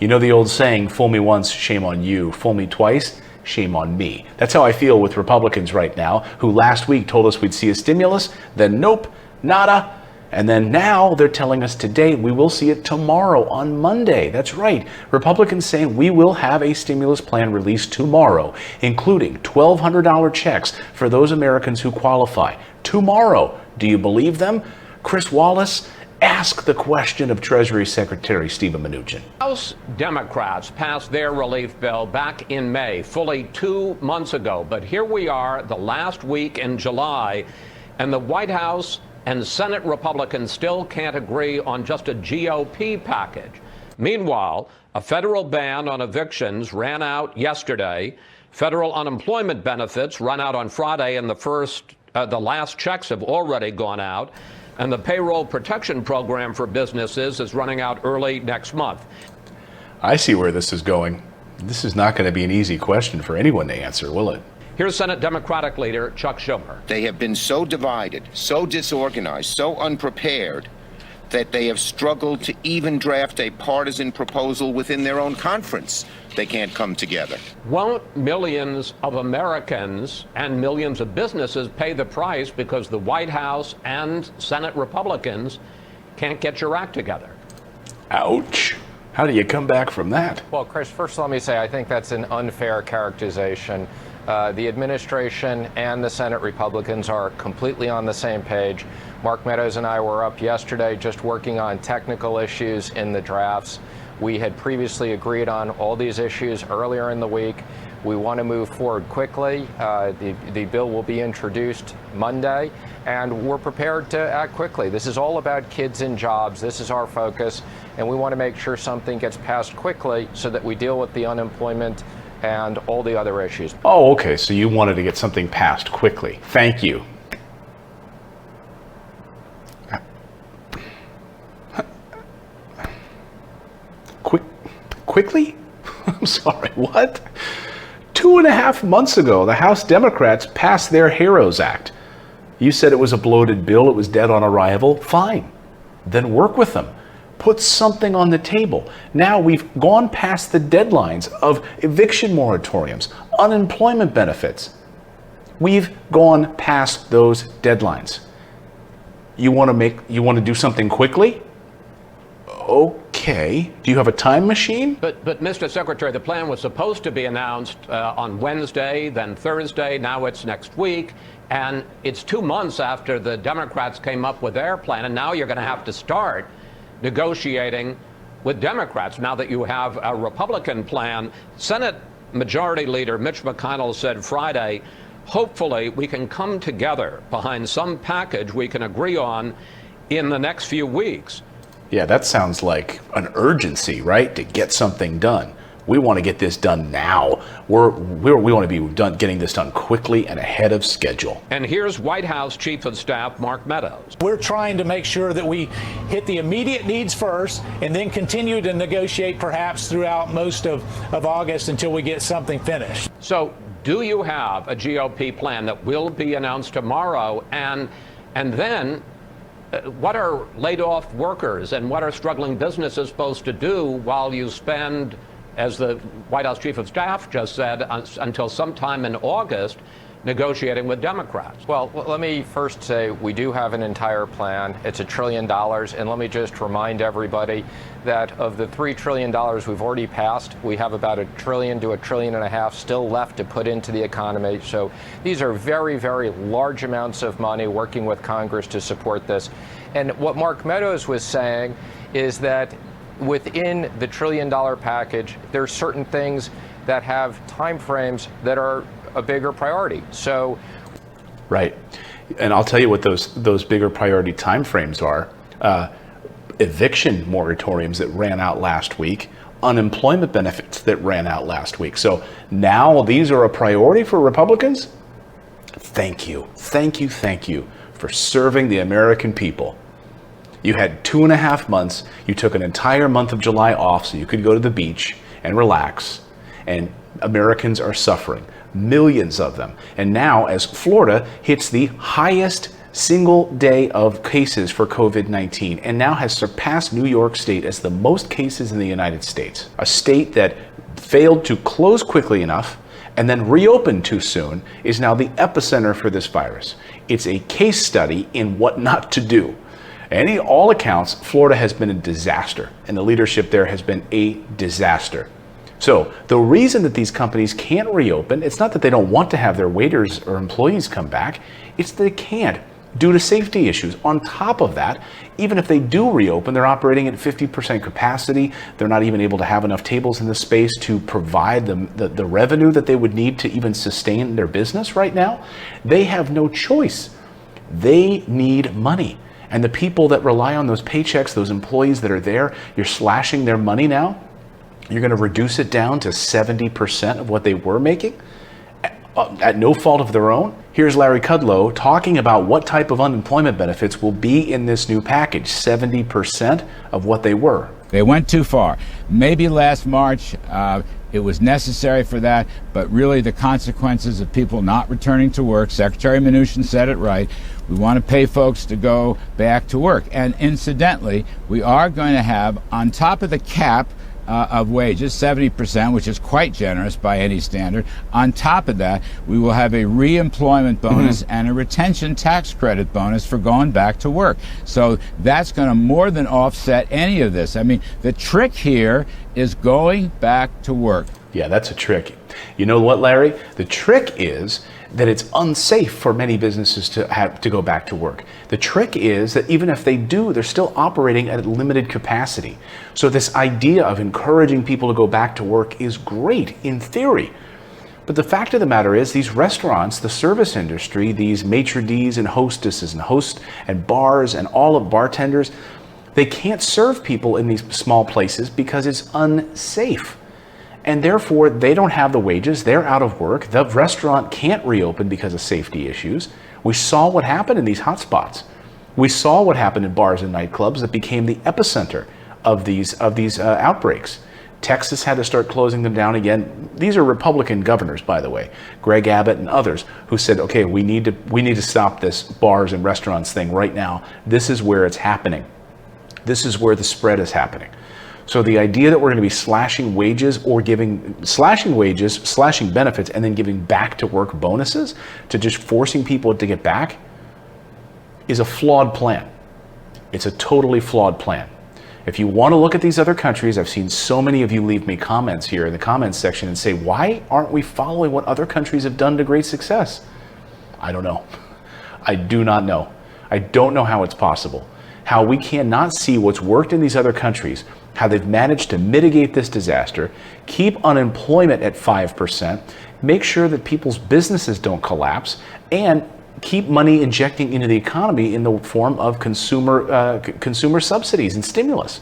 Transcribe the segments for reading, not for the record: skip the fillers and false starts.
You know the old saying, fool me once, shame on you. Fool me twice, shame on me. That's how I feel with Republicans right now, who last week told us we'd see a stimulus, then nope, nada. And then now they're telling us today we will see it tomorrow on Monday. That's right. Republicans saying we will have a stimulus plan released tomorrow, including $1,200 checks for those Americans who qualify. Tomorrow. Do you believe them? Chris Wallace, ask the question of Treasury Secretary Steven Mnuchin. House Democrats passed their relief bill back in May, fully 2 months ago. But here we are, the last week in July, and the White House and Senate Republicans still can't agree on just a GOP package. Meanwhile, a federal ban on evictions ran out yesterday. Federal unemployment benefits run out on Friday, and the last checks have already gone out. And the payroll protection program for businesses is running out early next month. I see where this is going. This is not going to be an easy question for anyone to answer, will it? Here's Senate Democratic leader Chuck Schumer. They have been so divided, so disorganized, so unprepared that they have struggled to even draft a partisan proposal within their own conference. They can't come together. Won't millions of Americans and millions of businesses pay the price because the White House and Senate Republicans can't get your act together? Ouch. How do you come back from that? Well, Chris, first let me say I think that's an unfair characterization. The administration and the Senate Republicans are completely on the same page. Mark Meadows and I were up yesterday just working on technical issues in the drafts. We had previously agreed on all these issues earlier in the week. We want to move forward quickly. The bill will be introduced Monday, and we're prepared to act quickly. This is all about kids and jobs. This is our focus, and we want to make sure something gets passed quickly so that we deal with the unemployment and all the other issues. Oh, okay. So you wanted to get something passed quickly. Thank you. Quickly? I'm sorry, what? 2.5 months ago, the House Democrats passed their HEROES Act. You said it was a bloated bill, it was dead on arrival. Fine. Then work with them. Put something on the table. Now we've gone past the deadlines of eviction moratoriums, unemployment benefits. We've gone past those deadlines. You want to do something quickly? Okay. Do you have a time machine? But Mr. Secretary, the plan was supposed to be announced on Wednesday, then Thursday. Now it's next week. And it's 2 months after the Democrats came up with their plan. And now you're going to have to start negotiating with Democrats now that you have a Republican plan. Senate Majority Leader Mitch McConnell said Friday, hopefully we can come together behind some package we can agree on in the next few weeks. Yeah, that sounds like an urgency, right? To get something done. We want to get this done now. We want to be getting this done quickly and ahead of schedule. And here's White House Chief of Staff Mark Meadows. We're trying to make sure that we hit the immediate needs first and then continue to negotiate perhaps throughout most of August until we get something finished. So do you have a GOP plan that will be announced tomorrow? And then what are laid off workers and what are struggling businesses supposed to do while you spend, as the White House Chief of Staff just said, until sometime in August negotiating with Democrats? Well, let me first say we do have an entire plan. It's $1 trillion. And let me just remind everybody that of the $3 trillion we've already passed, we have about $1 trillion to $1.5 trillion still left to put into the economy. So these are very, very large amounts of money working with Congress to support this. And what Mark Meadows was saying is that within the $1 trillion package, there are certain things that have timeframes that are a bigger priority. So, right, and I'll tell you what those bigger priority timeframes are: eviction moratoriums that ran out last week, unemployment benefits that ran out last week. So now these are a priority for Republicans. Thank you for serving the American people. You had 2.5 months. You took an entire month of July off so you could go to the beach and relax. And Americans are suffering, millions of them. And now as Florida hits the highest single day of cases for COVID-19 and now has surpassed New York State as the most cases in the United States. A state that failed to close quickly enough and then reopen too soon is now the epicenter for this virus. It's a case study in what not to do. All accounts, Florida has been a disaster, and the leadership there has been a disaster. So the reason that these companies can't reopen, it's not that they don't want to have their waiters or employees come back, it's that they can't due to safety issues. On top of that, even if they do reopen, they're operating at 50% capacity. They're not even able to have enough tables in the space to provide them the revenue that they would need to even sustain their business right now. They have no choice. They need money. And the people that rely on those paychecks, those employees that are there, you're slashing their money now. You're going to reduce it down to 70% of what they were making at no fault of their own. Here's Larry Kudlow talking about what type of unemployment benefits will be in this new package, 70% of what they were. They went too far. Maybe last March it was necessary for that, but really the consequences of people not returning to work, Secretary Mnuchin said it right, we want to pay folks to go back to work. And incidentally, we are going to have, on top of the cap of wages, 70%, which is quite generous by any standard. On top of that, we will have a re-employment bonus and a retention tax credit bonus for going back to work. So that's going to more than offset any of this. I mean, the trick here is going back to work. Yeah, that's a trick. You know what, Larry? The trick is that it's unsafe for many businesses to have to go back to work. The trick is that even if they do, they're still operating at limited capacity. So this idea of encouraging people to go back to work is great in theory. But the fact of the matter is these restaurants, the service industry, these maitre d's and hostesses and hosts and bars and all of bartenders, they can't serve people in these small places because it's unsafe. And therefore, they don't have the wages, they're out of work, the restaurant can't reopen because of safety issues. We saw what happened in these hotspots. We saw what happened in bars and nightclubs that became the epicenter of these outbreaks. Texas had to start closing them down again. These are Republican governors, by the way, Greg Abbott and others, who said, okay, we need to stop this bars and restaurants thing right now. This is where it's happening. This is where the spread is happening. So the idea that we're going to be slashing wages, slashing benefits, and then giving back to work bonuses to just forcing people to get back is a flawed plan. It's a totally flawed plan. If you want to look at these other countries, I've seen so many of you leave me comments here in the comments section and say, why aren't we following what other countries have done to great success? I don't know. I do not know. I don't know how it's possible. How we cannot see what's worked in these other countries, how they've managed to mitigate this disaster, keep unemployment at 5%, make sure that people's businesses don't collapse, and keep money injecting into the economy in the form of consumer subsidies and stimulus.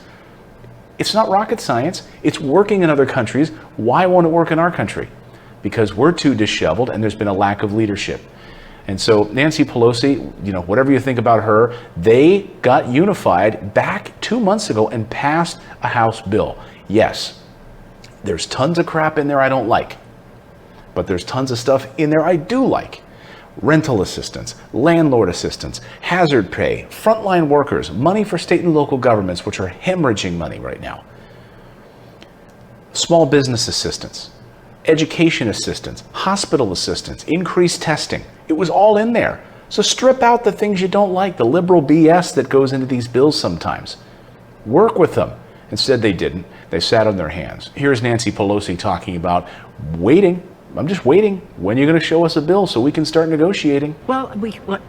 It's not rocket science. It's working in other countries. Why won't it work in our country? Because we're too disheveled and there's been a lack of leadership. And so Nancy Pelosi, whatever you think about her, they got unified back 2 months ago and passed a House bill. Yes, there's tons of crap in there I don't like, but there's tons of stuff in there I do like. Rental assistance, landlord assistance, hazard pay, frontline workers, money for state and local governments, which are hemorrhaging money right now. Small business assistance, education assistance, hospital assistance, increased testing. It was all in there. So strip out the things you don't like, the liberal BS that goes into these bills sometimes. Work with them. Instead, they didn't. They sat on their hands. Here's Nancy Pelosi talking about waiting. I'm just waiting. When are you going to show us a bill so we can start negotiating? Well,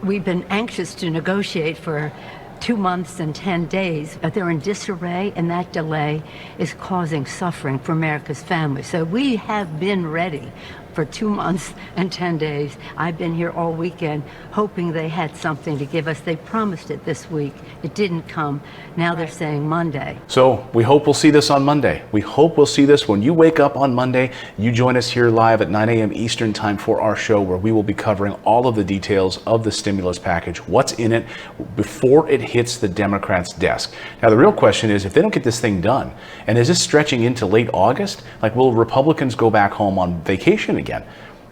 we've been anxious to negotiate for 2 months and 10 days, but they're in disarray, and that delay is causing suffering for America's families. So we have been ready for 2 months and 10 days. I've been here all weekend hoping they had something to give us. They promised it this week. It didn't come. Now they're saying Monday. So we hope we'll see this on Monday. We hope we'll see this when you wake up on Monday. You join us here live at 9 a.m. Eastern time for our show, where we will be covering all of the details of the stimulus package, what's in it before it hits the Democrats' desk. Now, the real question is, if they don't get this thing done, and is this stretching into late August? Like, will Republicans go back home on vacation again?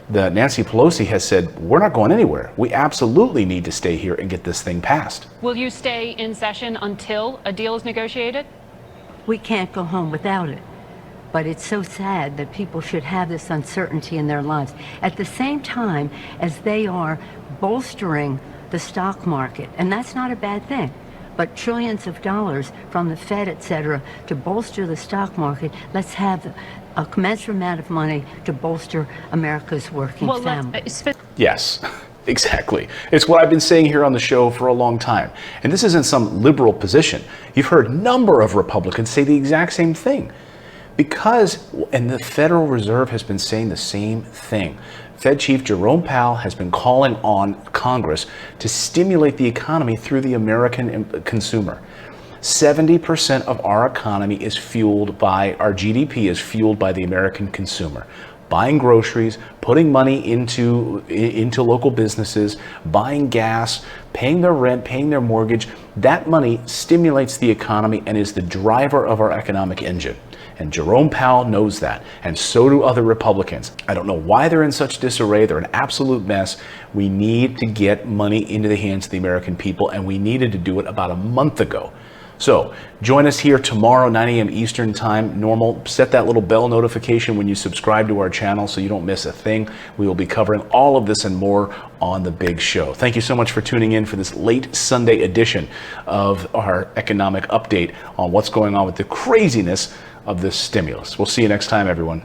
Nancy Pelosi has said, we're not going anywhere. We absolutely need to stay here and get this thing passed. Will you stay in session until a deal is negotiated? We can't go home without it. But it's so sad that people should have this uncertainty in their lives at the same time as they are bolstering the stock market. And that's not a bad thing. But trillions of dollars from the Fed, et cetera, to bolster the stock market, let's have a commensurate amount of money to bolster America's working family. Yes, exactly. It's what I've been saying here on the show for a long time. And this isn't some liberal position. You've heard a number of Republicans say the exact same thing. And the Federal Reserve has been saying the same thing. Fed Chief Jerome Powell has been calling on Congress to stimulate the economy through the American consumer. 70% of our economy is fueled by, our GDP is fueled by the American consumer. Buying groceries, putting money into local businesses, buying gas, paying their rent, paying their mortgage. That money stimulates the economy and is the driver of our economic engine. And Jerome Powell knows that, and so do other Republicans. I don't know why they're in such disarray. They're an absolute mess. We need to get money into the hands of the American people, and we needed to do it about a month ago. So join us here tomorrow, 9 a.m. Eastern Time, normal. Set that little bell notification when you subscribe to our channel so you don't miss a thing. We will be covering all of this and more on The Big Show. Thank you so much for tuning in for this late Sunday edition of our economic update on what's going on with the craziness of this stimulus. We'll see you next time, everyone.